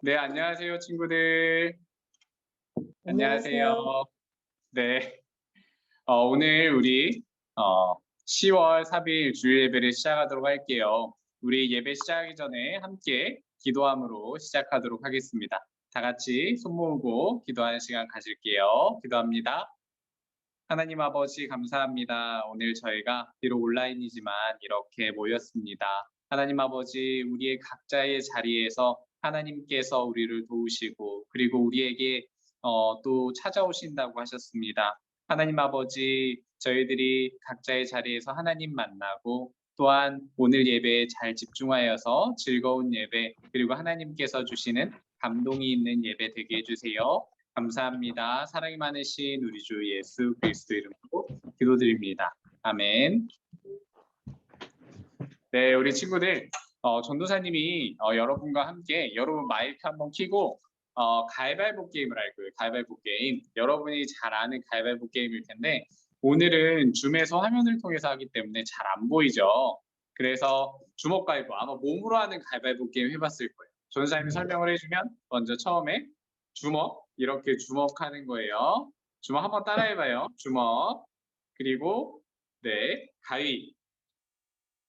네, 안녕하세요, 친구들. 안녕하세요. 안녕하세요. 네, 오늘 우리 10월 3일 주일 예배를 시작하도록 할게요. 우리 예배 시작하기 전에 함께 기도함으로 시작하도록 하겠습니다. 다 같이 손 모으고 기도하는 시간 가질게요. 기도합니다. 하나님 아버지 감사합니다. 오늘 저희가 비록 온라인이지만 이렇게 모였습니다. 하나님 아버지 우리의 각자의 자리에서 하나님께서 우리를 도우시고 그리고 우리에게 또 찾아오신다고 하셨습니다. 하나님 아버지 저희들이 각자의 자리에서 하나님 만나고 또한 오늘 예배에 잘 집중하여서 즐거운 예배 그리고 하나님께서 주시는 감동이 있는 예배 되게 해주세요. 감사합니다. 사랑이 많으신 우리 주 예수 그리스도 이름으로 기도드립니다. 아멘. 네, 우리 친구들, 전도사님이 여러분과 함께 여러분 마이크 한번 켜고 가위바위보 게임을 할 거예요. 가위바위보 게임. 여러분이 잘 아는 가위바위보 게임일 텐데 오늘은 줌에서 화면을 통해서 하기 때문에 잘 안 보이죠. 그래서 주먹 가위바위보 아마 몸으로 하는 가위바위보 게임 해봤을 거예요. 전도사님이 설명을 해주면 먼저 처음에 주먹 이렇게 주먹하는 거예요. 주먹 한번 따라해봐요. 주먹 그리고 네 가위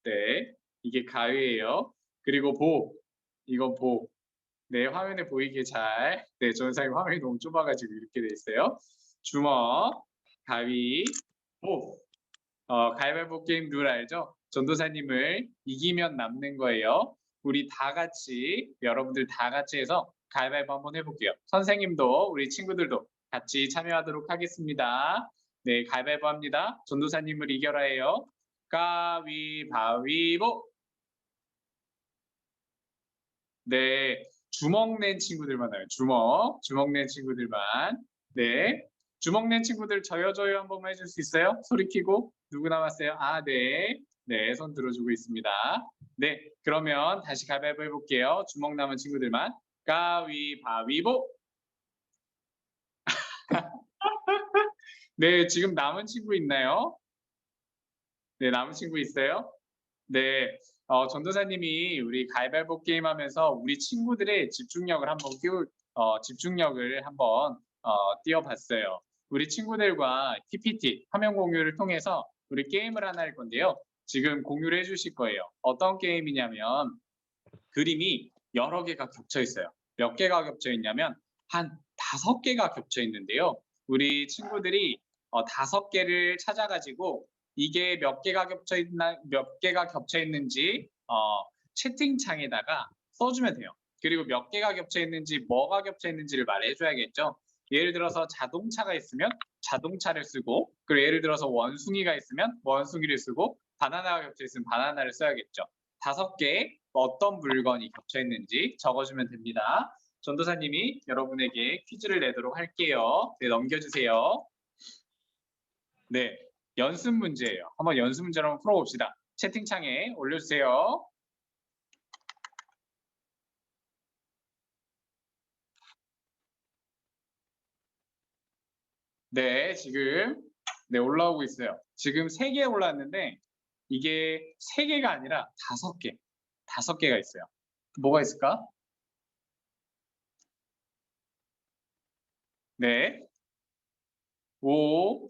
네 이게 가위예요. 그리고 보 이건 보. 네 화면에 보이게 잘. 네 전도사님 화면이 너무 좁아가지고 이렇게 돼 있어요. 주먹 가위 보. 가위바위보 게임 룰 알죠? 전도사님을 이기면 남는 거예요. 우리 다 같이 여러분들 다 같이 해서 가위바위보 한번 해볼게요. 선생님도 우리 친구들도 같이 참여하도록 하겠습니다. 네, 가위바위보 합니다. 전도사님을 이겨라 해요. 가위바위보. 네, 주먹 낸 친구들만 와요. 주먹 낸 친구들만. 네, 주먹 낸 친구들 저요 한 번만 해줄 수 있어요? 소리 키고 누구 남았어요? 아, 네, 네, 손 들어주고 있습니다. 네, 그러면 다시 가위바위보 해볼게요. 주먹 남은 친구들만 가위바위보. 네, 지금 남은 친구 있나요? 네, 남은 친구 있어요? 네, 전도사님이 우리 가위바위보 게임 하면서 우리 친구들의 집중력을 한번 집중력을 한번 띄워봤어요. 우리 친구들과 PPT, 화면 공유를 통해서 우리 게임을 하나 할 건데요. 지금 공유를 해주실 거예요. 어떤 게임이냐면 그림이 여러 개가 겹쳐 있어요. 몇 개가 겹쳐 있냐면 한 5개가 겹쳐 있는데요. 우리 친구들이 5개를 찾아가지고 이게 몇 개가 겹쳐 있는지 채팅창에다가 써주면 돼요. 그리고 몇 개가 겹쳐 있는지 뭐가 겹쳐 있는지를 말해줘야겠죠. 예를 들어서 자동차가 있으면 자동차를 쓰고 그리고 예를 들어서 원숭이가 있으면 원숭이를 쓰고 바나나가 겹쳐 있으면 바나나를 써야겠죠. 5개 어떤 물건이 겹쳐 있는지 적어주면 됩니다. 전도사님이 여러분에게 퀴즈를 내도록 할게요. 네, 넘겨주세요. 네, 연습 문제예요. 한번 연습 문제를 한번 풀어봅시다. 채팅창에 올려주세요. 네, 지금 네 올라오고 있어요. 지금 3개 올라왔는데 이게 3개가 아니라 5개, 5개가 있어요. 뭐가 있을까? 네, 5,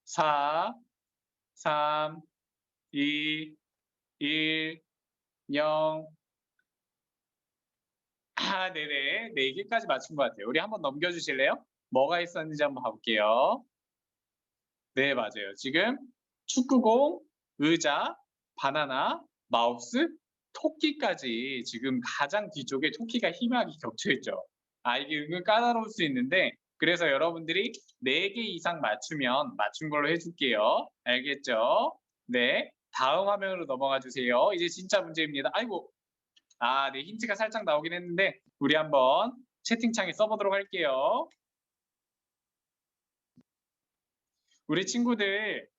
4, 3, 2, 1, 0. 아, 네네. 4개까지 맞춘 것 같아요. 우리 한번 넘겨주실래요? 뭐가 있었는지 한번 봐볼게요. 네, 맞아요. 지금 축구공, 의자, 바나나, 마우스, 토끼까지 지금 가장 뒤쪽에 토끼가 희미하게 겹쳐있죠. 아, 이게 은근 까다로울 수 있는데 그래서 여러분들이 4개 이상 맞추면 맞춘 걸로 해줄게요. 알겠죠? 네. 다음 화면으로 넘어가 주세요. 이제 진짜 문제입니다. 아이고, 아, 네, 힌트가 살짝 나오긴 했는데 우리 한번 채팅창에 써보도록 할게요. 우리 친구들,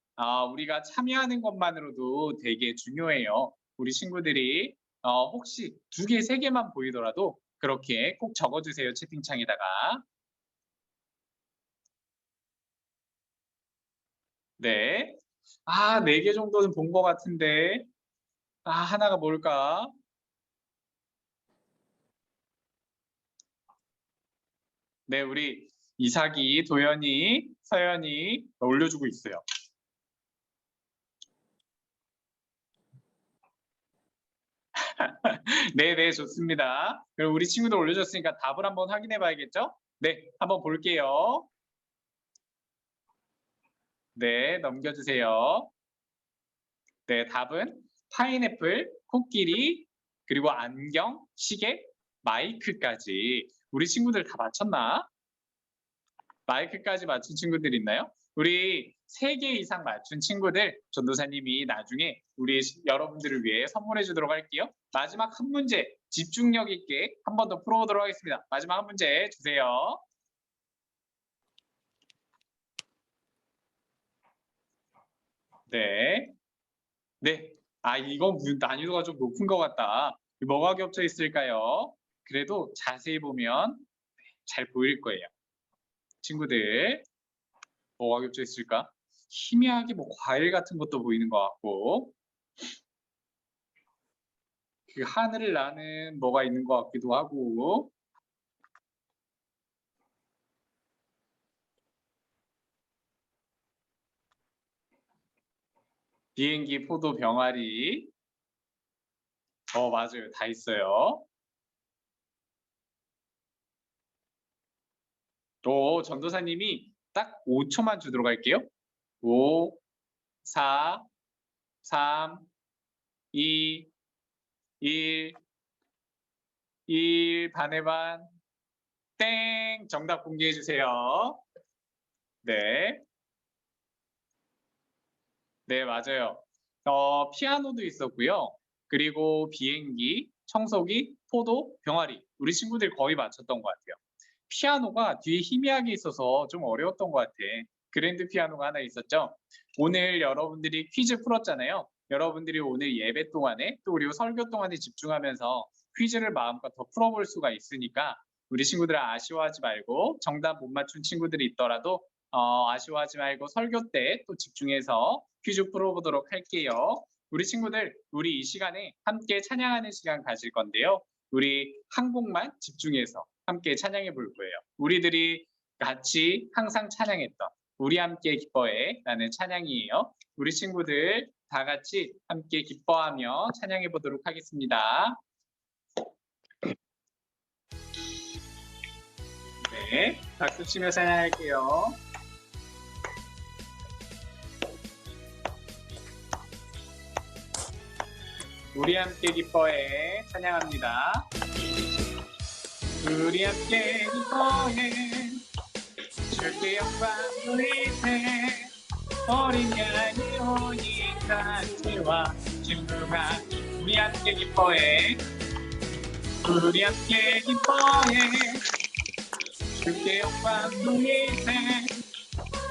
우리가 참여하는 것만으로도 되게 중요해요. 우리 친구들이 혹시 2개, 3개만 보이더라도 그렇게 꼭 적어주세요. 채팅창에다가. 네. 아, 4개 정도는 본 것 같은데. 아, 하나가 뭘까? 네, 우리 이삭이, 도연이, 서연이 올려주고 있어요. 네, 좋습니다. 그럼 우리 친구들 올려줬으니까 답을 한번 확인해 봐야겠죠? 네, 한번 볼게요. 네, 넘겨주세요. 네, 답은 파인애플, 코끼리, 그리고 안경, 시계, 마이크까지. 우리 친구들 다 맞췄나? 마이크까지 맞춘 친구들 있나요? 우리 3개 이상 맞춘 친구들 전도사님이 나중에 우리 여러분들을 위해 선물해 주도록 할게요. 마지막 한 문제 집중력 있게 한 번 더 풀어보도록 하겠습니다. 마지막 한 문제 주세요. 네. 네. 아, 이건 난이도가 좀 높은 것 같다. 뭐가 겹쳐 있을까요? 그래도 자세히 보면 잘 보일 거예요. 친구들, 뭐가 겹쳐 있을까? 희미하게 뭐 과일 같은 것도 보이는 것 같고, 그 하늘을 나는 뭐가 있는 것 같기도 하고, 비행기, 포도, 병아리. 맞아요. 다 있어요. 또 전도사님이 딱 5초만 주도록 할게요. 5, 4, 3, 2, 1, 1, 반의 반. 땡! 정답 공개해 주세요. 네. 네, 맞아요. 피아노도 있었고요. 그리고 비행기, 청소기, 포도, 병아리. 우리 친구들 거의 맞췄던 것 같아요. 피아노가 뒤에 희미하게 있어서 좀 어려웠던 것 같아. 그랜드 피아노가 하나 있었죠. 오늘 여러분들이 퀴즈 풀었잖아요. 여러분들이 오늘 예배 동안에 또 그리고 설교 동안에 집중하면서 퀴즈를 마음껏 더 풀어볼 수가 있으니까 우리 친구들은 아쉬워하지 말고 정답 못 맞춘 친구들이 있더라도 아쉬워하지 말고 설교 때 또 집중해서 퀴즈 풀어보도록 할게요. 우리 친구들, 우리 이 시간에 함께 찬양하는 시간 가질 건데요. 우리 한 곡만 집중해서 함께 찬양해 볼 거예요. 우리들이 같이 항상 찬양했던 우리 함께 기뻐해 라는 찬양이에요. 우리 친구들 다 같이 함께 기뻐하며 찬양해 보도록 하겠습니다. 네, 박수 치며 찬양할게요. 우리 함께 기뻐해 찬양합니다. 우리 함께 기뻐해 주께 영광 돌리세 어린 양이 오니 잔치와 친구가 우리 함께 기뻐해 우리 함께 기뻐해 주께 영광 돌리세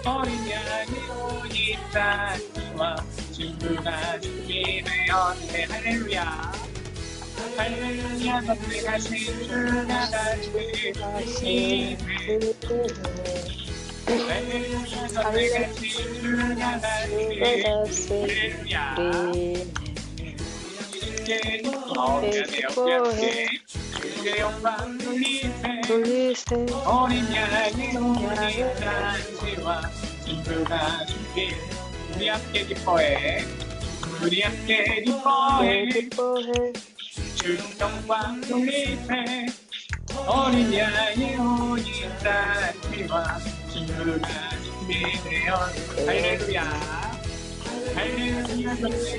어린 양이 오니 잔치와 친구가 주님의 연대 할렐루야 할렐루야 너의 가신 주가 다시 하시네 할렐루야 너의 가신 주가 다시 할렐루야 주께 기뻐해 주께 영광 돌리세 어린 양이 오니 잔치와 친구가 주길 우리 함께 기뻐해 우리 함께 기뻐해 주 영광 돌리세 어린 양이 오니 잔치와 친구가 준비되어 할렐루야 할렐루야 할렐루야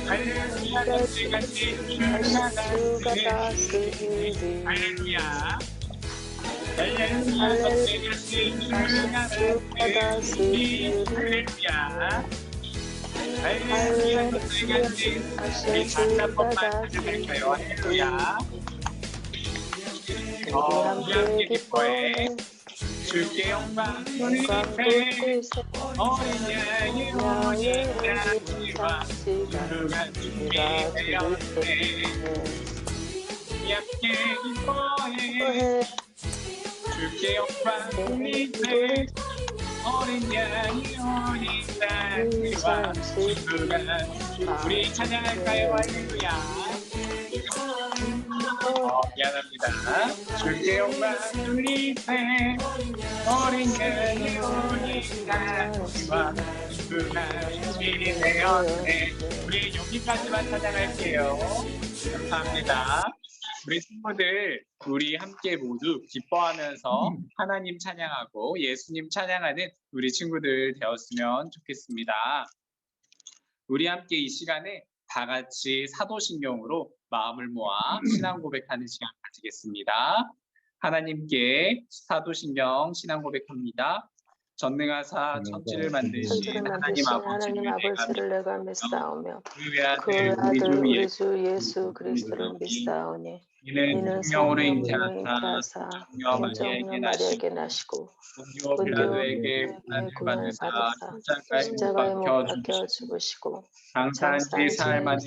할렐루야 주가 다스리니 할렐루야 할렐루야 주가 다스리니 할렐루야 할렐루야 우리 다시 한 번만 찬양할까요? 할렐루야 우리 함께 기뻐해 주께 영광 돌리세 어린 양이 오니 잔치와 친구가 준비되었네 우리 함께 기뻐해 주께 영광 돌리세 어린 양이 오니 잔치와 친구가 우리 찬양할까요? 할렐루야 미안합니다. 주께 영광 돌리세 어린 그의 오니까 우리와 그날이 되었네. 우리 여기까지만 찬양할게요. 감사합니다. 우리 친구들 우리 함께 모두 기뻐하면서 하나님 찬양하고 예수님 찬양하는 우리 친구들 되었으면 좋겠습니다. 우리 함께 이 시간에 다 같이 사도신경으로 마음을 모아 신앙 고백하는 시간 가지겠습니다. 하나님께 사도신경 신앙 고백합니다. 전능하사 천지를 만드신 하나님 아버지를 내가 믿사오며 그 그 아들 우리 주 예수 그리스도를 믿사오니 이는 성령으로 성령으로 잉태하사 잉태하사 성령 마리아에게 나시고 본디오 본디오 빌라도에게 빌라도에게 고난을 고난을 받으사 받으사 십자가에 못 박혀 박혀 죽으시고 장사한 지 사흘 만에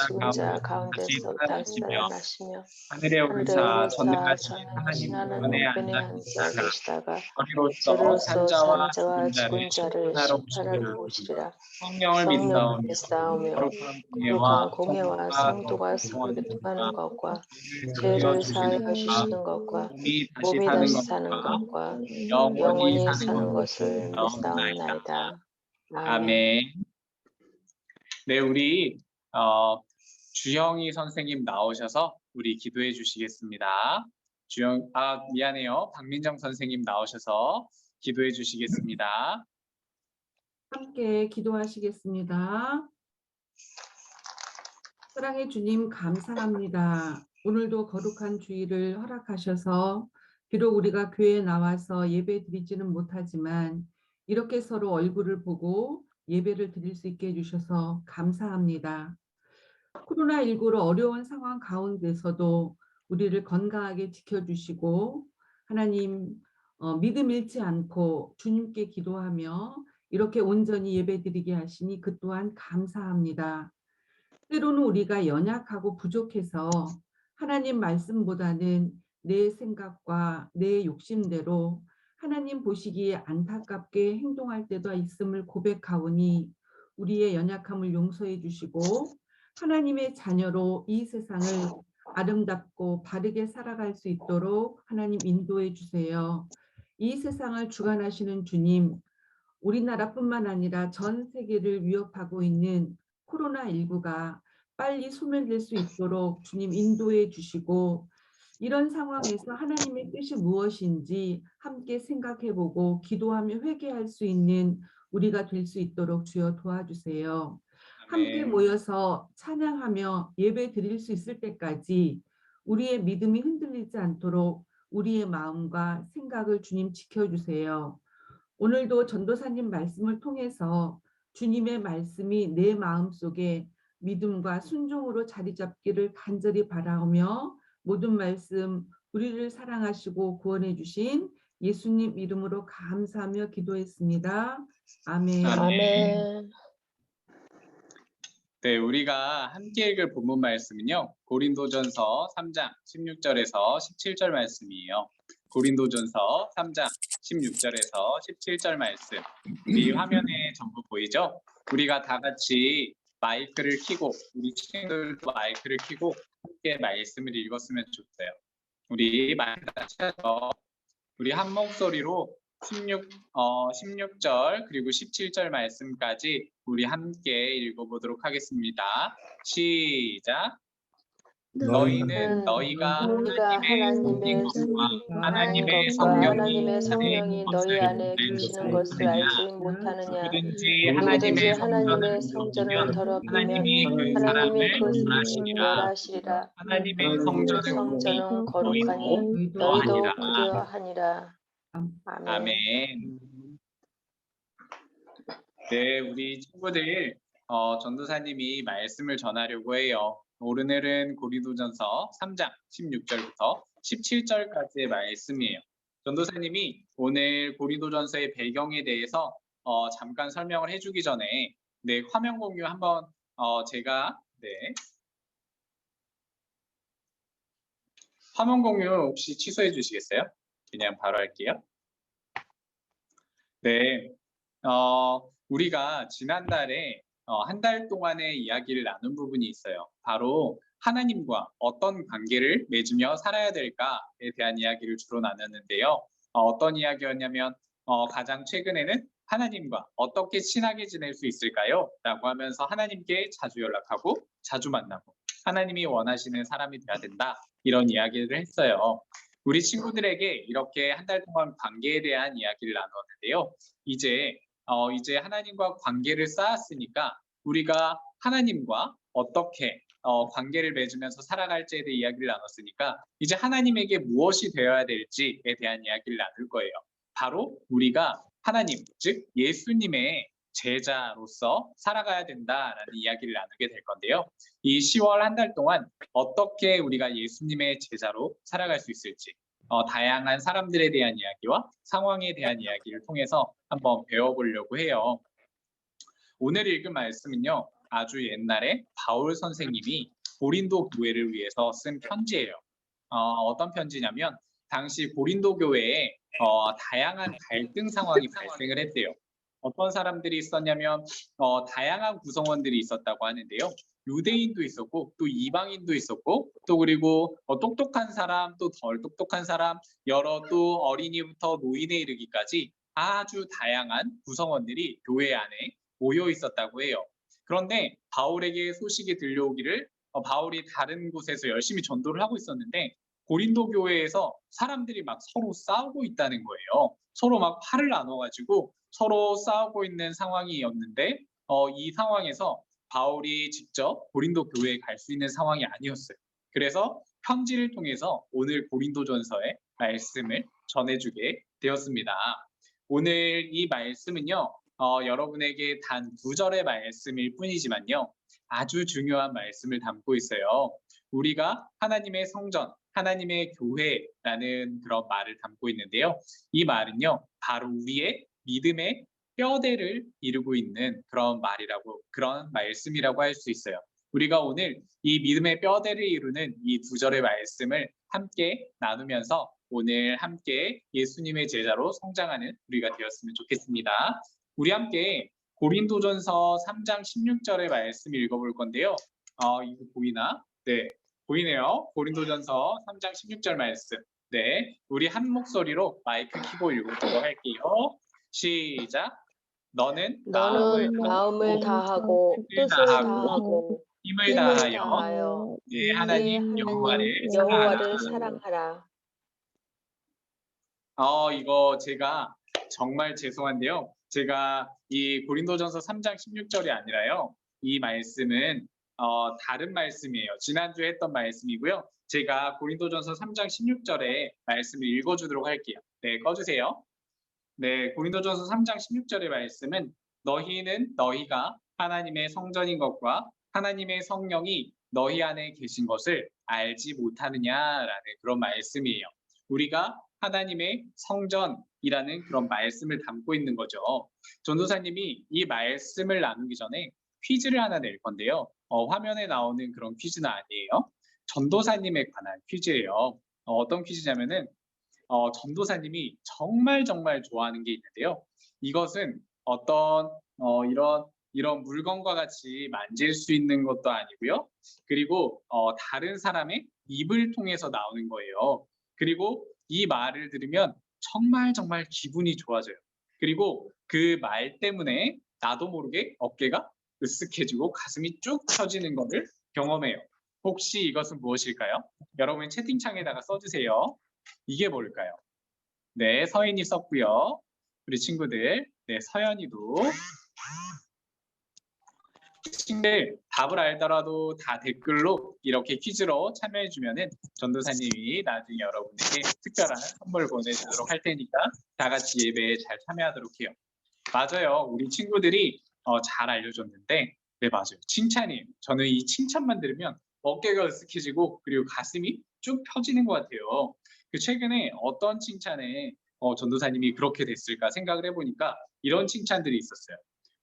죽은 자 가운데서 가운데서 다시 살아나시며 살아나시며 하늘에 하늘에 오르사 오르사 전능하신 하나님 전능하신 우편에 우편에 앉아 앉아 계시다가 저리로서 산자와 죽은 자를 심판하러 오시리라. 성령을 믿사오며 거룩한 공예와 성도가 서로 교통하는 것과 죄를 사하여 주시는 것과 몸이 다시 사는 것과 영원히 사는 것을 믿사옵나이다. 아멘. 네, 우리 주영이 선생님 나오셔서 우리 기도해 주시겠습니다. 미안해요. 박민정 선생님 나오셔서 기도해 주시겠습니다. 함께 기도하시겠습니다. 사랑의 주님 감사합니다. 오늘도 거룩한 주일을 허락하셔서 비록 우리가 교회에 나와서 예배 드리지는 못하지만 이렇게 서로 얼굴을 보고 예배를 드릴 수 있게 해주셔서 감사합니다. 코로나19로 어려운 상황 가운데서도 우리를 건강하게 지켜주시고 하나님 믿음 잃지 않고 주님께 기도하며 이렇게 온전히 예배드리게 하시니 그 또한 감사합니다. 때로는 우리가 연약하고 부족해서 하나님 말씀보다는 내 생각과 내 욕심대로 하나님 보시기에 안타깝게 행동할 때도 있음을 고백하오니 우리의 연약함을 용서해 주시고 하나님의 자녀로 이 세상을 아름답고 바르게 살아갈 수 있도록 하나님 인도해 주세요. 이 세상을 주관하시는 주님, 우리나라뿐만 아니라 전 세계를 위협하고 있는 코로나19가 빨리 소멸될 수 있도록 주님 인도해 주시고 이런 상황에서 하나님의 뜻이 무엇인지 함께 생각해보고 기도하며 회개할 수 있는 우리가 될 수 있도록 주여 도와주세요. 함께 모여서 찬양하며 예배 드릴 수 있을 때까지 우리의 믿음이 흔들리지 않도록 우리의 마음과 생각을 주님 지켜주세요. 오늘도 전도사님 말씀을 통해서 주님의 말씀이 내 마음속에 믿음과 순종으로 자리 잡기를 간절히 바라오며 모든 말씀 우리를 사랑하시고 구원해 주신 예수님 이름으로 감사하며 기도했습니다. 아멘. 아멘. 네, 우리가 함께 읽을 본문 말씀은요. 고린도전서 3장 16절에서 17절 말씀이에요. 고린도전서 3장 16절에서 17절 말씀. 우리 화면에 전부 보이죠? 우리가 다 같이 마이크를 켜고 우리 친구들도 마이크를 켜고 함께 말씀을 읽었으면 좋겠어요. 우리 마이크 같이 해서 우리 한 목소리로 16절 그리고 17절 말씀까지 우리 함께 읽어보도록 하겠습니다. 시작. 너희는 너희가 하나님의 하나님의 성령이 너희 안에 계시는 것을 알지 못하느냐. 누구든지 하나님의 성전을 더럽히면 하나님이 그 사람을 멸하시리라. 하나님의 성전은 거룩하니 너희도 그러하니라. 아멘. 네, 우리 친구들 전도사님이 말씀을 전하려고 해요. 오늘은 고린도전서 3장 16절부터 17절까지의 말씀이에요. 전도사님이 오늘 고린도전서의 배경에 대해서 잠깐 설명을 해주기 전에 네, 화면 공유 한번 제가 화면 공유 혹시 취소해 주시겠어요? 그냥 바로 할게요. 네, 우리가 지난달에 한 달 동안의 이야기를 나눈 부분이 있어요. 바로 하나님과 어떤 관계를 맺으며 살아야 될까에 대한 이야기를 주로 나눴는데요. 어떤 이야기였냐면 가장 최근에는 하나님과 어떻게 친하게 지낼 수 있을까요? 라고 하면서 하나님께 자주 연락하고 자주 만나고 하나님이 원하시는 사람이 돼야 된다. 이런 이야기를 했어요. 우리 친구들에게 이렇게 한 달 동안 관계에 대한 이야기를 나눴는데요. 이제 하나님과 관계를 쌓았으니까 우리가 하나님과 어떻게 관계를 맺으면서 살아갈지에 대해 이야기를 나눴으니까 이제 하나님에게 무엇이 되어야 될지에 대한 이야기를 나눌 거예요. 바로 우리가 하나님, 즉 예수님의 제자로서 살아가야 된다라는 이야기를 나누게 될 건데요. 이 10월 한 달 동안 어떻게 우리가 예수님의 제자로 살아갈 수 있을지 다양한 사람들에 대한 이야기와 상황에 대한 이야기를 통해서 한번 배워보려고 해요. 오늘 읽은 말씀은요. 아주 옛날에 바울 선생님이 고린도 교회를 위해서 쓴 편지예요. 어떤 편지냐면 당시 고린도 교회에 다양한 갈등 상황이 발생을 했대요. 어떤 사람들이 있었냐면 다양한 구성원들이 있었다고 하는데요. 유대인도 있었고 또 이방인도 있었고 또 그리고 똑똑한 사람 또 덜 똑똑한 사람 여러 또 어린이부터 노인에 이르기까지 아주 다양한 구성원들이 교회 안에 모여 있었다고 해요. 그런데 바울에게 소식이 들려오기를 바울이 다른 곳에서 열심히 전도를 하고 있었는데 고린도 교회에서 사람들이 막 서로 싸우고 있다는 거예요. 서로 막 팔을 나눠가지고 서로 싸우고 있는 상황이었는데 이 상황에서 바울이 직접 고린도 교회에 갈 수 있는 상황이 아니었어요. 그래서 편지를 통해서 오늘 고린도전서의 말씀을 전해주게 되었습니다. 오늘 이 말씀은요. 여러분에게 단 2절의 말씀일 뿐이지만요. 아주 중요한 말씀을 담고 있어요. 우리가 하나님의 성전, 하나님의 교회라는 그런 말을 담고 있는데요. 이 말은요. 바로 우리의 믿음의 뼈대를 이루고 있는 그런 말씀이라고 할 수 있어요. 우리가 오늘 이 믿음의 뼈대를 이루는 이 2절의 말씀을 함께 나누면서 오늘 함께 예수님의 제자로 성장하는 우리가 되었으면 좋겠습니다. 우리 함께 고린도전서 3장 16절의 말씀 읽어볼 건데요. 이거 보이나? 네, 보이네요. 고린도전서 3장 16절 말씀. 네, 우리 한 목소리로 마이크 켜고 읽어보도록 할게요. 시작. 너는 마음을 다하고 뜻을 다하고 힘을 다하여 다하여 네, 네 하나님 여호와를 사랑하라. 이거 제가 정말 죄송한데요. 제가 이 고린도전서 3장 16절이 아니라요. 이 말씀은 다른 말씀이에요. 지난주에 했던 말씀이고요. 제가 고린도전서 3장 16절에 말씀을 읽어주도록 할게요. 네, 꺼주세요. 네, 고린도전서 3장 16절의 말씀은 너희가 하나님의 성전인 것과 하나님의 성령이 너희 안에 계신 것을 알지 못하느냐라는 그런 말씀이에요. 우리가 하나님의 성전이라는 그런 말씀을 담고 있는 거죠. 전도사님이 이 말씀을 나누기 전에 퀴즈를 하나 낼 건데요. 화면에 나오는 그런 퀴즈는 아니에요. 전도사님에 관한 퀴즈예요. 어떤 퀴즈냐면은 전도사님이 정말 좋아하는 게 있는데요. 이것은 어떤 이런 물건과 같이 만질 수 있는 것도 아니고요. 그리고 다른 사람의 입을 통해서 나오는 거예요. 그리고 이 말을 들으면 정말 기분이 좋아져요. 그리고 그 말 때문에 나도 모르게 어깨가 으쓱해지고 가슴이 쭉 펴지는 것을 경험해요. 혹시 이것은 무엇일까요? 여러분 채팅창에다가 써주세요. 이게 뭘까요? 네, 서인이 썼고요. 우리 친구들, 네, 서연이도. 친구들 답을 알더라도 다 댓글로 이렇게 퀴즈로 참여해주면은 전도사님이 나중에 여러분에게 특별한 선물 보내주도록 할 테니까 다 같이 예배에 잘 참여하도록 해요. 맞아요. 우리 친구들이 잘 알려줬는데, 네, 맞아요. 칭찬이에요. 저는 이 칭찬만 들으면 어깨가 으쓱해지고 그리고 가슴이 쭉 펴지는 것 같아요. 최근에 어떤 칭찬에 전도사님이 그렇게 됐을까 생각을 해보니까 이런 칭찬들이 있었어요.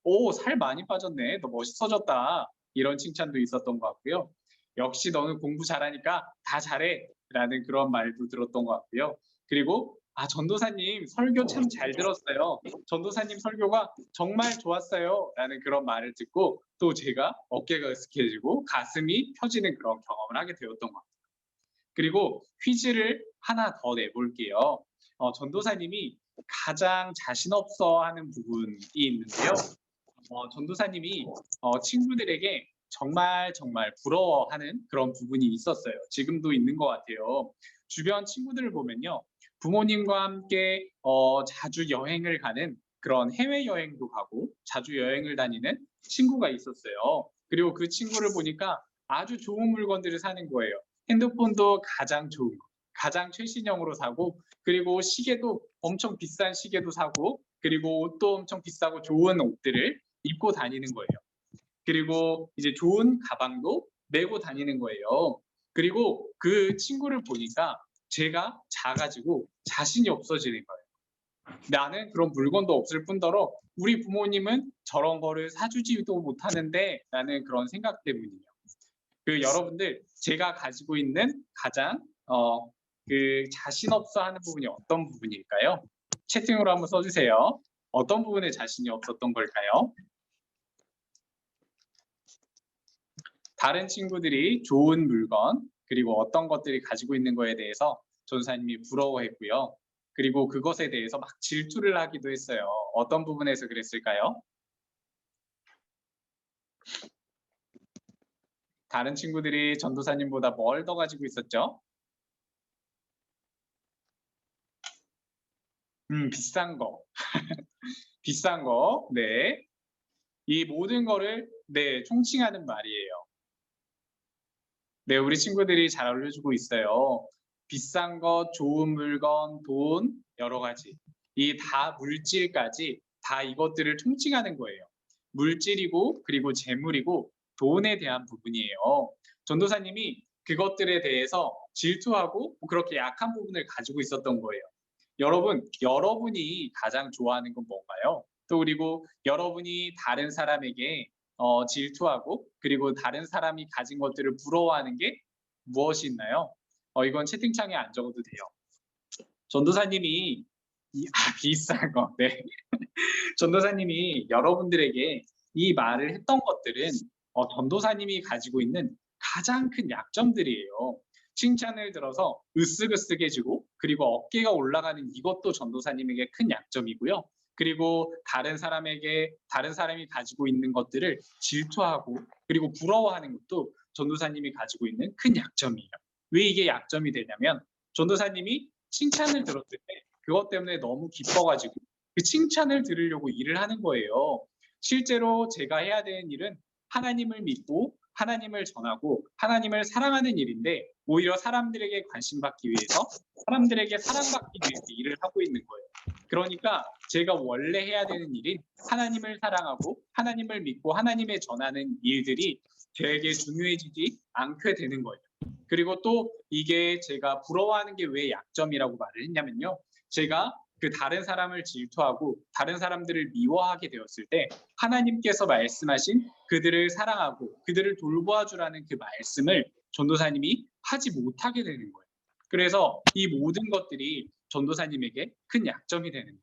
오, 살 많이 빠졌네. 너 멋있어졌다. 이런 칭찬도 있었던 것 같고요. 역시 너는 공부 잘하니까 다 잘해. 라는 그런 말도 들었던 것 같고요. 그리고 전도사님 설교 참 잘 들었어요. 전도사님 설교가 정말 좋았어요. 라는 그런 말을 듣고 또 제가 어깨가 으쓱해지고 가슴이 펴지는 그런 경험을 하게 되었던 것 같아요. 그리고 퀴즈를 하나 더 내볼게요. 전도사님이 가장 자신 없어 하는 부분이 있는데요. 전도사님이 친구들에게 정말 부러워하는 그런 부분이 있었어요. 지금도 있는 것 같아요. 주변 친구들을 보면요. 부모님과 함께 자주 여행을 가는 그런 해외여행도 가고 자주 여행을 다니는 친구가 있었어요. 그리고 그 친구를 보니까 아주 좋은 물건들을 사는 거예요. 핸드폰도 가장 좋은 거, 가장 최신형으로 사고, 그리고 시계도 엄청 비싼 시계도 사고, 그리고 옷도 엄청 비싸고 좋은 옷들을 입고 다니는 거예요. 그리고 이제 좋은 가방도 메고 다니는 거예요. 그리고 그 친구를 보니까 제가 작아지고 자신이 없어지는 거예요. 나는 그런 물건도 없을 뿐더러 우리 부모님은 저런 거를 사주지도 못하는데 라는 그런 생각 때문이에요. 여러분들 제가 가지고 있는 가장 자신 없어 하는 부분이 어떤 부분일까요? 채팅으로 한번 써주세요. 어떤 부분에 자신이 없었던 걸까요? 다른 친구들이 좋은 물건 그리고 어떤 것들이 가지고 있는 거에 대해서 전도사님이 부러워했고요. 그리고 그것에 대해서 막 질투를 하기도 했어요. 어떤 부분에서 그랬을까요? 다른 친구들이 전도사님보다 뭘 더 가지고 있었죠? 비싼 거. 비싼 거. 네. 이 모든 거를 총칭하는 말이에요. 네, 우리 친구들이 잘 알려주고 있어요. 비싼 것, 좋은 물건, 돈, 여러 가지. 이 다 물질까지 다 이것들을 총칭하는 거예요. 물질이고 그리고 재물이고 돈에 대한 부분이에요. 전도사님이 그것들에 대해서 질투하고 그렇게 약한 부분을 가지고 있었던 거예요. 여러분이 가장 좋아하는 건 뭔가요? 또 그리고 여러분이 다른 사람에게 질투하고 그리고 다른 사람이 가진 것들을 부러워하는 게 무엇이 있나요? 이건 채팅창에 안 적어도 돼요. 전도사님이 비싼 거. 네. 전도사님이 여러분들에게 이 말을 했던 것들은 전도사님이 가지고 있는 가장 큰 약점들이에요. 칭찬을 들어서 으쓱으쓱해지고 그리고 어깨가 올라가는 이것도 전도사님에게 큰 약점이고요. 그리고 다른 사람이 가지고 있는 것들을 질투하고 그리고 부러워하는 것도 전도사님이 가지고 있는 큰 약점이에요. 왜 이게 약점이 되냐면 전도사님이 칭찬을 들었을 때 그것 때문에 너무 기뻐가지고 그 칭찬을 들으려고 일을 하는 거예요. 실제로 제가 해야 되는 일은 하나님을 믿고 하나님을 전하고 하나님을 사랑하는 일인데 오히려 사람들에게 관심받기 위해서 사람들에게 사랑받기 위해서 일을 하고 있는 거예요. 그러니까 제가 원래 해야 되는 일인 하나님을 사랑하고 하나님을 믿고 하나님을 전하는 일들이 되게 중요해지지 않게 되는 거예요. 그리고 또 이게 제가 부러워하는 게 왜 약점이라고 말을 했냐면요. 제가 그 다른 사람을 질투하고 다른 사람들을 미워하게 되었을 때 하나님께서 말씀하신 그들을 사랑하고 그들을 돌보아주라는 그 말씀을 전도사님이 하지 못하게 되는 거예요. 그래서 이 모든 것들이 전도사님에게 큰 약점이 되는 거예요.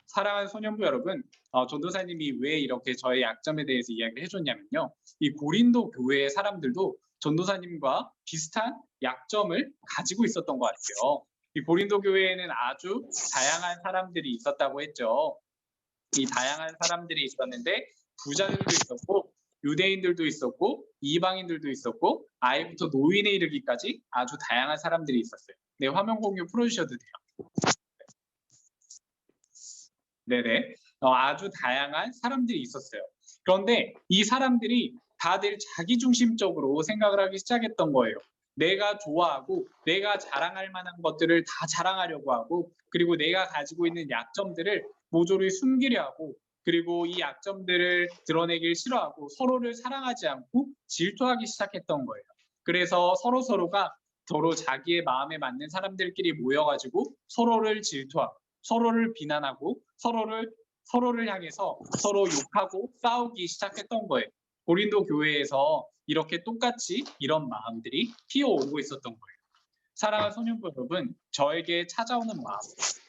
사랑하는 소년부 여러분, 전도사님이 왜 이렇게 저의 약점에 대해서 이야기를 해줬냐면요. 이 고린도 교회의 사람들도 전도사님과 비슷한 약점을 가지고 있었던 것 같아요. 이 고린도 교회에는 아주 다양한 사람들이 있었다고 했죠. 이 다양한 사람들이 있었는데 부자들도 있었고 유대인들도 있었고 이방인들도 있었고 아예부터 노인에 이르기까지 아주 다양한 사람들이 있었어요. 네, 화면 공유 풀어주셔도 돼요. 네네. 아주 다양한 사람들이 있었어요. 그런데 이 사람들이 다들 자기중심적으로 생각을 하기 시작했던 거예요. 내가 좋아하고 내가 자랑할 만한 것들을 다 자랑하려고 하고 그리고 내가 가지고 있는 약점들을 모조리 숨기려 하고 그리고 이 약점들을 드러내길 싫어하고 서로를 사랑하지 않고 질투하기 시작했던 거예요. 그래서 서로가 서로 자기의 마음에 맞는 사람들끼리 모여가지고 서로를 질투하고 서로를 비난하고 서로를 향해서 서로 욕하고 싸우기 시작했던 거예요. 고린도 교회에서 이렇게 똑같이 이런 마음들이 피어오르고 있었던 거예요. 사랑하는 소년부 여러분, 저에게 찾아오는 마음,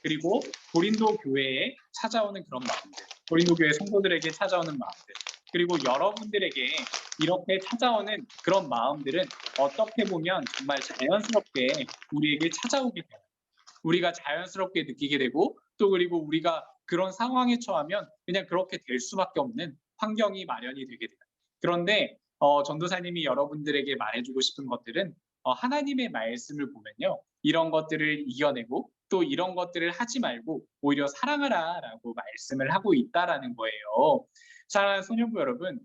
그리고 고린도 교회에 찾아오는 그런 마음들, 고린도 교회 성도들에게 찾아오는 마음들, 그리고 여러분들에게 이렇게 찾아오는 그런 마음들은 어떻게 보면 정말 자연스럽게 우리에게 찾아오게 돼요. 우리가 자연스럽게 느끼게 되고, 또 그리고 우리가 그런 상황에 처하면 그냥 그렇게 될 수밖에 없는 환경이 마련이 되게 돼요. 그런데 전도사님이 여러분들에게 말해주고 싶은 것들은 하나님의 말씀을 보면요, 이런 것들을 이겨내고 또 이런 것들을 하지 말고 오히려 사랑하라라고 말씀을 하고 있다라는 거예요. 사랑하는 소년부 여러분,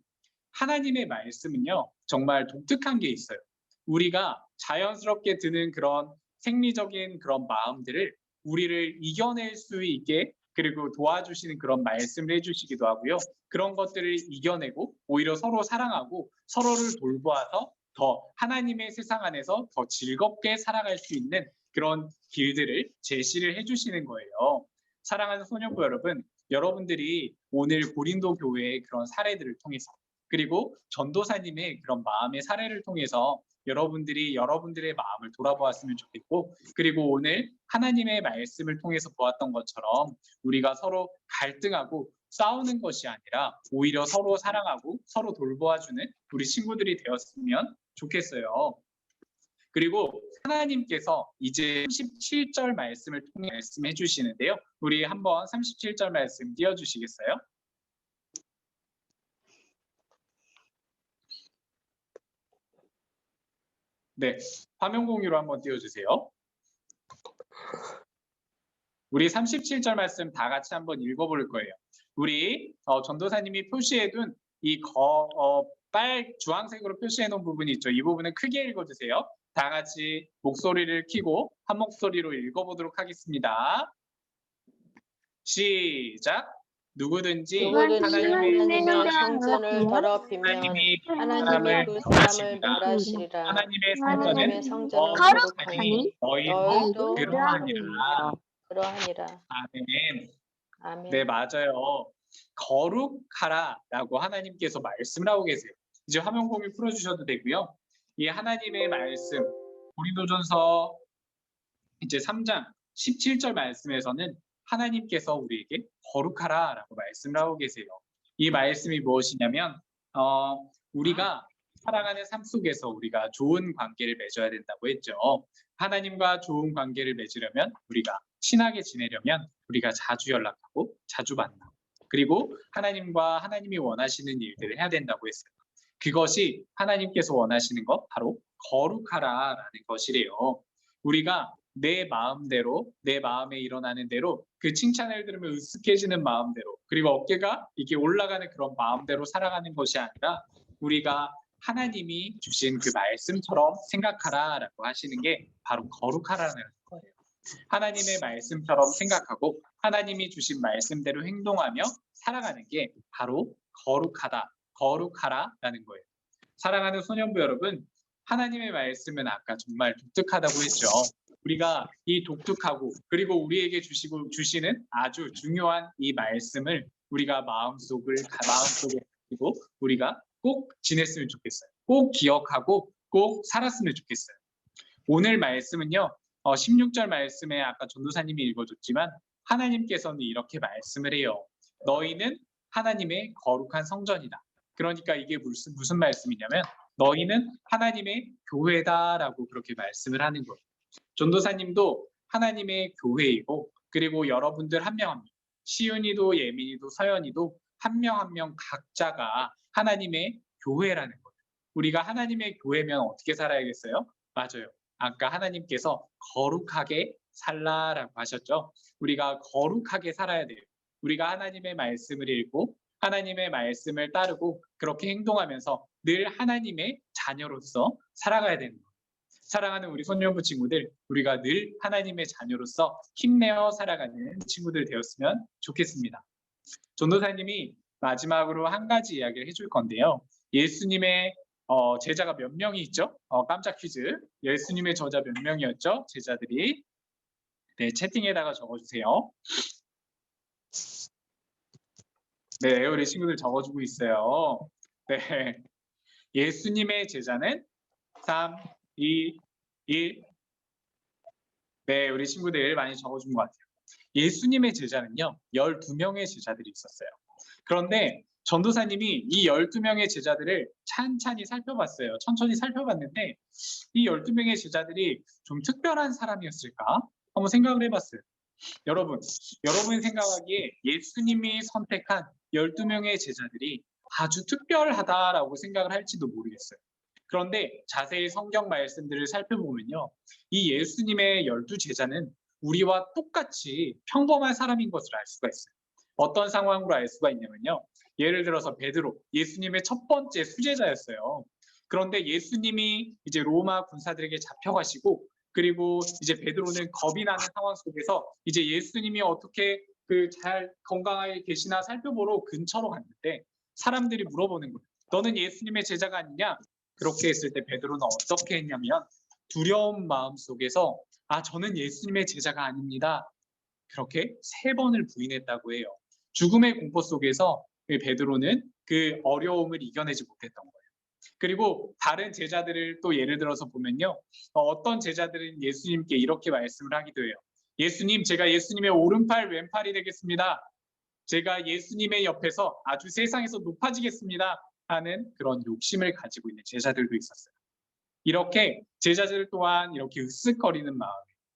하나님의 말씀은요 정말 독특한 게 있어요. 우리가 자연스럽게 드는 그런 생리적인 그런 마음들을 우리를 이겨낼 수 있게, 그리고 도와주시는 그런 말씀을 해주시기도 하고요. 그런 것들을 이겨내고 오히려 서로 사랑하고 서로를 돌보아서 더 하나님의 세상 안에서 더 즐겁게 살아갈 수 있는 그런 길들을 제시를 해주시는 거예요. 사랑하는 소년부 여러분, 여러분들이 오늘 고린도 교회의 그런 사례들을 통해서, 그리고 전도사님의 그런 마음의 사례를 통해서 여러분들이 여러분들의 마음을 돌아보았으면 좋겠고, 그리고 오늘 하나님의 말씀을 통해서 보았던 것처럼 우리가 서로 갈등하고 싸우는 것이 아니라 오히려 서로 사랑하고 서로 돌보아주는 우리 친구들이 되었으면 좋겠어요. 그리고 하나님께서 이제 37절 말씀을 통해 말씀해 주시는데요. 우리 한번 37절 말씀 띄워주시겠어요? 네, 화면 공유로 한번 띄워주세요. 우리 37절 말씀 다 같이 한번 읽어볼 거예요. 우리 전도사님이 표시해둔 이 주황색으로 표시해놓은 부분이 있죠. 이 부분은 크게 읽어주세요. 다 같이 목소리를 켜고 한 목소리로 읽어보도록 하겠습니다. 시작. 누구든지 하나님의 성전을 더럽히면 하나님이 그 사람을 멸하시리라. 하나님의 성전은 거룩하니 너희도 그러하니라. 아멘. 아멘. 네, 맞아요. 거룩하라라고 하나님께서 말씀을 하고 계세요. 이제 화면 공유 풀어주셔도 되고요. 이 하나님의 말씀, 고린도전서 이제 3장 17절 말씀에서는 하나님께서 우리에게 거룩하라라고 말씀을 하고 계세요. 이 말씀이 무엇이냐면 우리가 살아가는 삶 속에서 우리가 좋은 관계를 맺어야 된다고 했죠. 하나님과 좋은 관계를 맺으려면, 우리가 친하게 지내려면 우리가 자주 연락하고 자주 만나고, 그리고 하나님과 하나님이 원하시는 일들을 해야 된다고 했어요. 그것이 하나님께서 원하시는 것, 바로 거룩하라라는 것이래요. 우리가 내 마음대로, 내 마음에 일어나는 대로, 그 칭찬을 들으면 으쓱해지는 마음대로, 그리고 어깨가 이게 올라가는 그런 마음대로 살아가는 것이 아니라 우리가 하나님이 주신 그 말씀처럼 생각하라라고 하시는 게 바로 거룩하라는 거예요. 하나님의 말씀처럼 생각하고 하나님이 주신 말씀대로 행동하며 살아가는 게 바로 거룩하라라는 거예요. 사랑하는 소년부 여러분, 하나님의 말씀은 아까 정말 독특하다고 했죠. 우리가 이 독특하고 그리고 우리에게 주시는 아주 중요한 이 말씀을 우리가 마음속에 가지고 우리가 꼭 지냈으면 좋겠어요. 꼭 기억하고 꼭 살았으면 좋겠어요. 오늘 말씀은요, 16절 말씀에 아까 전도사님이 읽어줬지만 하나님께서는 이렇게 말씀을 해요. 너희는 하나님의 거룩한 성전이다. 그러니까 이게 무슨 말씀이냐면 너희는 하나님의 교회다라고 그렇게 말씀을 하는 거예요. 전도사님도 하나님의 교회이고, 그리고 여러분들 한 명 한 명, 시윤이도 예민이도 서연이도 한 명 한 명 각자가 하나님의 교회라는 거예요. 우리가 하나님의 교회면 어떻게 살아야겠어요? 맞아요. 아까 하나님께서 거룩하게 살라라고 하셨죠. 우리가 거룩하게 살아야 돼요. 우리가 하나님의 말씀을 읽고 하나님의 말씀을 따르고 그렇게 행동하면서 늘 하나님의 자녀로서 살아가야 되는 거예요. 사랑하는 우리 손녀부 친구들, 우리가 늘 하나님의 자녀로서 힘내어 살아가는 친구들 되었으면 좋겠습니다. 전도사님이 마지막으로 한 가지 이야기를 해줄 건데요. 예수님의 제자가 몇 명이 있죠? 깜짝 퀴즈. 예수님의 저자 몇 명이었죠? 제자들이. 네, 채팅에다가 적어주세요. 네, 우리 친구들 적어주고 있어요. 네, 예수님의 제자는 3, 2, 1. 네, 우리 친구들 많이 적어준 것 같아요. 예수님의 제자는요, 12명의 제자들이 있었어요. 그런데 전도사님이 이 12명의 제자들을 찬찬히 살펴봤어요. 천천히 살펴봤는데 이 12명의 제자들이 좀 특별한 사람이었을까? 한번 생각을 해봤어요. 여러분 생각하기에 예수님이 선택한 12명의 제자들이 아주 특별하다라고 생각을 할지도 모르겠어요. 그런데 자세히 성경 말씀들을 살펴보면요. 이 예수님의 12제자는 우리와 똑같이 평범한 사람인 것을 알 수가 있어요. 어떤 상황으로 알 수가 있냐면요. 예를 들어서 베드로, 예수님의 첫 번째 수제자였어요. 그런데 예수님이 이제 로마 군사들에게 잡혀가시고 그리고 이제 베드로는 겁이 나는 상황 속에서 이제 예수님이 어떻게 잘 건강하게 계시나 살펴보러 근처로 갔는데 사람들이 물어보는 거예요. 너는 예수님의 제자가 아니냐? 그렇게 했을 때 베드로는 어떻게 했냐면 두려운 마음 속에서 저는 예수님의 제자가 아닙니다. 그렇게 3번을 부인했다고 해요. 죽음의 공포 속에서 베드로는 그 어려움을 이겨내지 못했던 거예요. 그리고 다른 제자들을 또 예를 들어서 보면요. 어떤 제자들은 예수님께 이렇게 말씀을 하기도 해요. 예수님, 제가 예수님의 오른팔 왼팔이 되겠습니다. 제가 예수님의 옆에서 아주 세상에서 높아지겠습니다. 하는 그런 욕심을 가지고 있는 제자들도 있었어요. 이렇게 제자들 또한 이렇게 으쓱거리는 마음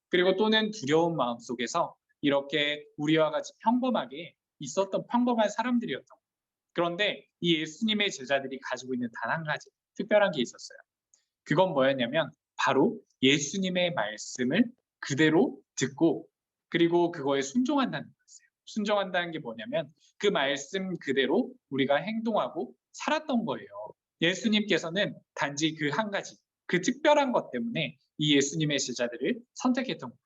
그리고 또는 두려운 마음 속에서 이렇게 우리와 같이 평범하게 있었던 평범한 사람들이었던 거예요. 그런데 이 예수님의 제자들이 가지고 있는 단 한 가지 특별한 게 있었어요. 그건 뭐였냐면 바로 예수님의 말씀을 그대로 듣고 그리고 그거에 순종한다는 거였어요. 순종한다는 게 뭐냐면 그 말씀 그대로 우리가 행동하고 살았던 거예요. 예수님께서는 단지 그 한 가지, 그 특별한 것 때문에 이 예수님의 제자들을 선택했던 거예요.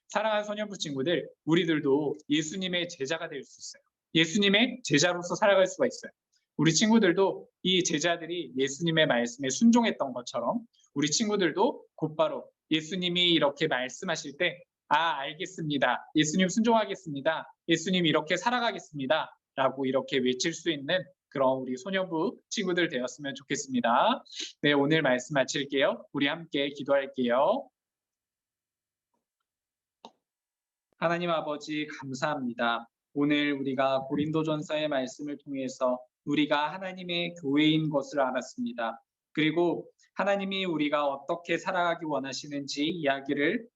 사랑하는 소년부 친구들, 우리들도 예수님의 제자가 될 수 있어요. 예수님의 제자로서 살아갈 수가 있어요. 우리 친구들도 이 제자들이 예수님의 말씀에 순종했던 것처럼 우리 친구들도 곧바로 예수님이 이렇게 말씀하실 때 알겠습니다. 예수님 순종하겠습니다. 예수님 이렇게 살아가겠습니다. 라고 이렇게 외칠 수 있는 그런 우리 소년부 친구들 되었으면 좋겠습니다. 네, 오늘 말씀 마칠게요. 우리 함께 기도할게요. 하나님 아버지 감사합니다. 오늘 우리가 고린도전서의 말씀을 통해서 우리가 하나님의 교회인 것을 알았습니다. 그리고 하나님이 우리가 어떻게 살아가기 원하시는지 이야기를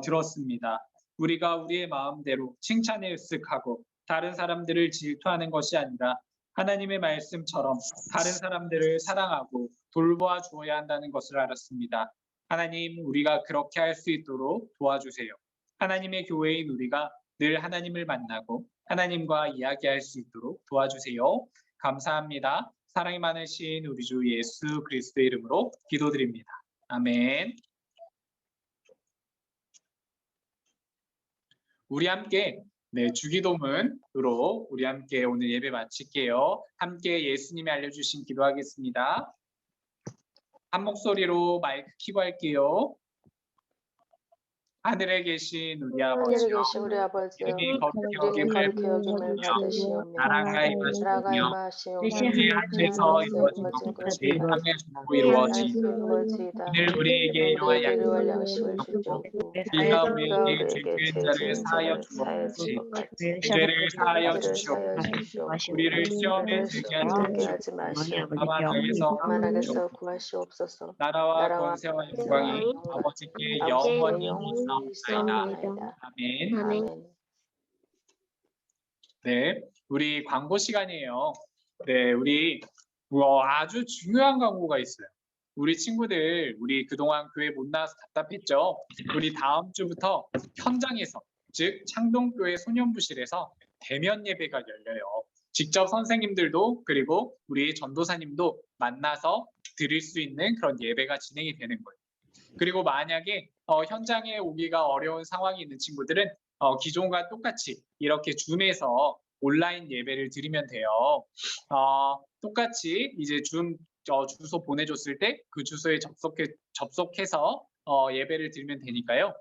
들었습니다. 우리가 우리의 마음대로 칭찬에 으쓱하고 다른 사람들을 질투하는 것이 아니라 하나님의 말씀처럼 다른 사람들을 사랑하고 돌보아 주어야 한다는 것을 알았습니다. 하나님, 우리가 그렇게 할 수 있도록 도와주세요. 하나님의 교회인 우리가 늘 하나님을 만나고 하나님과 이야기할 수 있도록 도와주세요. 감사합니다. 사랑이 많으신 우리 주 예수 그리스도의 이름으로 기도드립니다. 아멘. 우리 함께 주기도문으로 우리 함께 오늘 예배 마칠게요. 함께 예수님이 알려주신 기도하겠습니다. 한 목소리로 마이크 켜고 할게요. 하늘에 계신 우리 아버지여, 이름이 거룩히 여김을 받으시오며 나라가 임하시오며 뜻이 하늘에서 이루어진 것 같이 땅에서도 이루어지이다. 오늘 우리에게 일용할 양식을 주시옵고 우리가 우리에게 죄지은 자를 사하여 주옵같이 죄를 사하여 주시옵고 우리를 시험에 들게 하지 마시옵고 다만 악에서 구하시옵소서. 나라와 권세와 영광이 아버지께 영원히 있사옵나이다. 아멘. 네, 우리 광고 시간이에요. 네, 우리 아주 중요한 광고가 있어요. 우리 친구들, 우리 그동안 교회 못 나와서 답답했죠? 우리 다음 주부터 현장에서, 즉 창동교회 소년부실에서 대면 예배가 열려요. 직접 선생님들도 그리고 우리 전도사님도 만나서 드릴 수 있는 그런 예배가 진행이 되는 거예요. 그리고 만약에 현장에 오기가 어려운 상황이 있는 친구들은 기존과 똑같이 이렇게 줌에서 온라인 예배를 드리면 돼요. 똑같이 이제 줌 주소 보내줬을 때 그 주소에 접속해서 예배를 드리면 되니까요.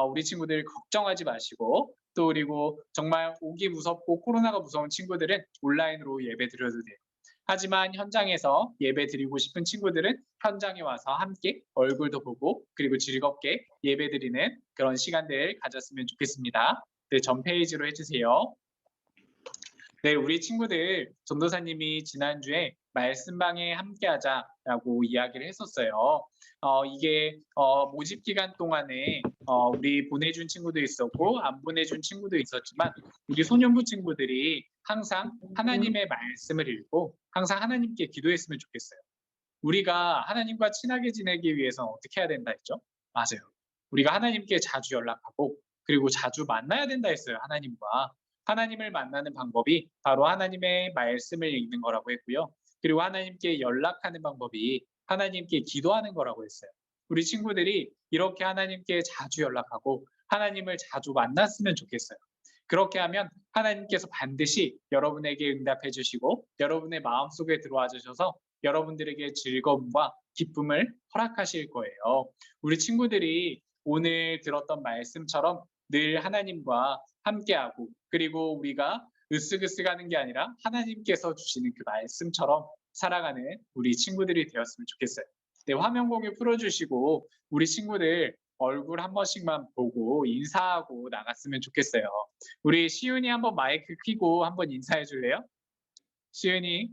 우리 친구들 걱정하지 마시고 또 그리고 정말 오기 무섭고 코로나가 무서운 친구들은 온라인으로 예배 드려도 돼요. 하지만 현장에서 예배 드리고 싶은 친구들은 현장에 와서 함께 얼굴도 보고 그리고 즐겁게 예배 드리는 그런 시간들 가졌으면 좋겠습니다. 네, 전 페이지로 해주세요. 네, 우리 친구들 전도사님이 지난주에 말씀방에 함께하자라고 이야기를 했었어요. 이게 모집 기간 동안에 우리 보내준 친구도 있었고 안 보내준 친구도 있었지만 우리 소년부 친구들이 항상 하나님의 말씀을 읽고 항상 하나님께 기도했으면 좋겠어요. 우리가 하나님과 친하게 지내기 위해서 어떻게 해야 된다 했죠? 맞아요. 우리가 하나님께 자주 연락하고 그리고 자주 만나야 된다 했어요. 하나님과. 하나님을 만나는 방법이 바로 하나님의 말씀을 읽는 거라고 했고요. 그리고 하나님께 연락하는 방법이 하나님께 기도하는 거라고 했어요. 우리 친구들이 이렇게 하나님께 자주 연락하고 하나님을 자주 만났으면 좋겠어요. 그렇게 하면 하나님께서 반드시 여러분에게 응답해 주시고 여러분의 마음속에 들어와 주셔서 여러분들에게 즐거움과 기쁨을 허락하실 거예요. 우리 친구들이 오늘 들었던 말씀처럼 늘 하나님과 함께하고 그리고 우리가 으쓱으쓱하는 게 아니라 하나님께서 주시는 그 말씀처럼 살아가는 우리 친구들이 되었으면 좋겠어요. 네, 화면 공유 풀어주시고 우리 친구들 얼굴 한 번씩만 보고 인사하고 나갔으면 좋겠어요. 우리 시윤이 한번 마이크 켜고 한번 인사해 줄래요? 시윤이.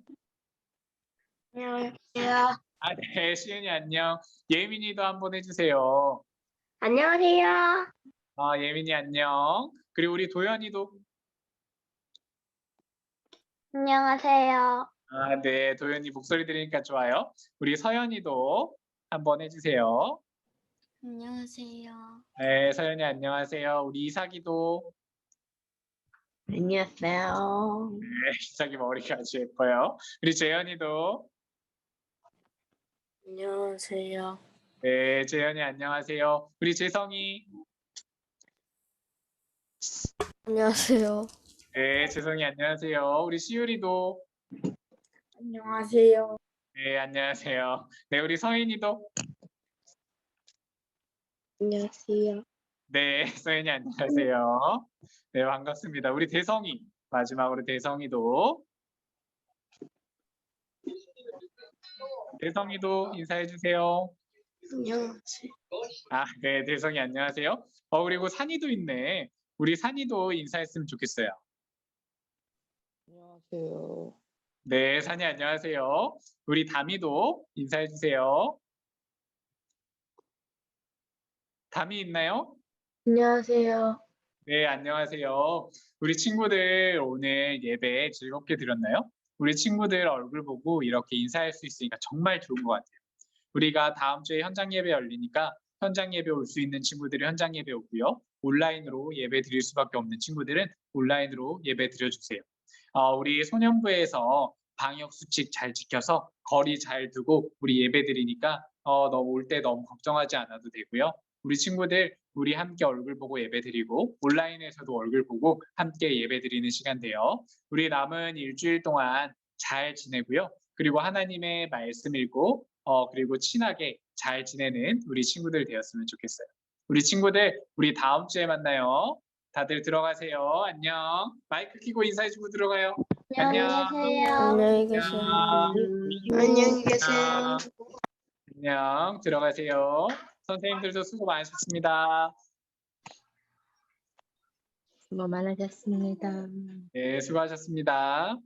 안녕하세요. 아, 네, 시윤이 안녕. 예민이도 한번 해주세요. 안녕하세요. 아, 예민이 안녕. 그리고 우리 도현이도. 안녕하세요. 아, 네, 도현이 목소리 들으니까 좋아요. 우리 서연이도 한번 해주세요. 안녕하세요. 네, 서연이 안녕하세요. 우리 이삭이도. 안녕하세요. 네, 이삭이 머리가 아주 예뻐요. 우리 재현이도. 안녕하세요. 네, 재현이 안녕하세요. 우리 재성이. 안녕하세요. 네, 재성이 안녕하세요. 우리 시율이도. 안녕하세요. 네, 안녕하세요. 네, 우리 서인이도. 안녕하세요. 네, 서인이 안녕하세요. 네, 반갑습니다. 우리 대성이. 마지막으로 대성이도. 대성이도 인사해 주세요. 안녕하세요. 아, 네, 대성이 안녕하세요. 그리고 산이도 있네. 우리 산이도 인사했으면 좋겠어요. 안녕하세요. 네, 산이 안녕하세요. 우리 담이도 인사해 주세요. 담이 있나요? 안녕하세요. 네, 안녕하세요. 우리 친구들 오늘 예배 즐겁게 드렸나요? 우리 친구들 얼굴 보고 이렇게 인사할 수 있으니까 정말 좋은 것 같아요. 우리가 다음 주에 현장 예배 열리니까 현장 예배 올 수 있는 친구들이 현장 예배 오고요. 온라인으로 예배 드릴 수밖에 없는 친구들은 온라인으로 예배 드려주세요. 우리 소년부에서 방역 수칙 잘 지켜서 거리 잘 두고 우리 예배 드리니까 너무 올 때 너무 걱정하지 않아도 되고요. 우리 친구들 우리 함께 얼굴 보고 예배 드리고 온라인에서도 얼굴 보고 함께 예배 드리는 시간 돼요. 우리 남은 일주일 동안 잘 지내고요. 그리고 하나님의 말씀 읽고 그리고 친하게 잘 지내는 우리 친구들 되었으면 좋겠어요. 우리 친구들 우리 다음 주에 만나요. 다들 들어가세요. 안녕. 마이크 켜고 인사해주고 들어가요. 안녕. 안녕히 계세요. 안녕히 계세요. 안녕. 들어가세요. 선생님들도 수고 많으셨습니다. 수고 많으셨습니다. 네, 수고하셨습니다.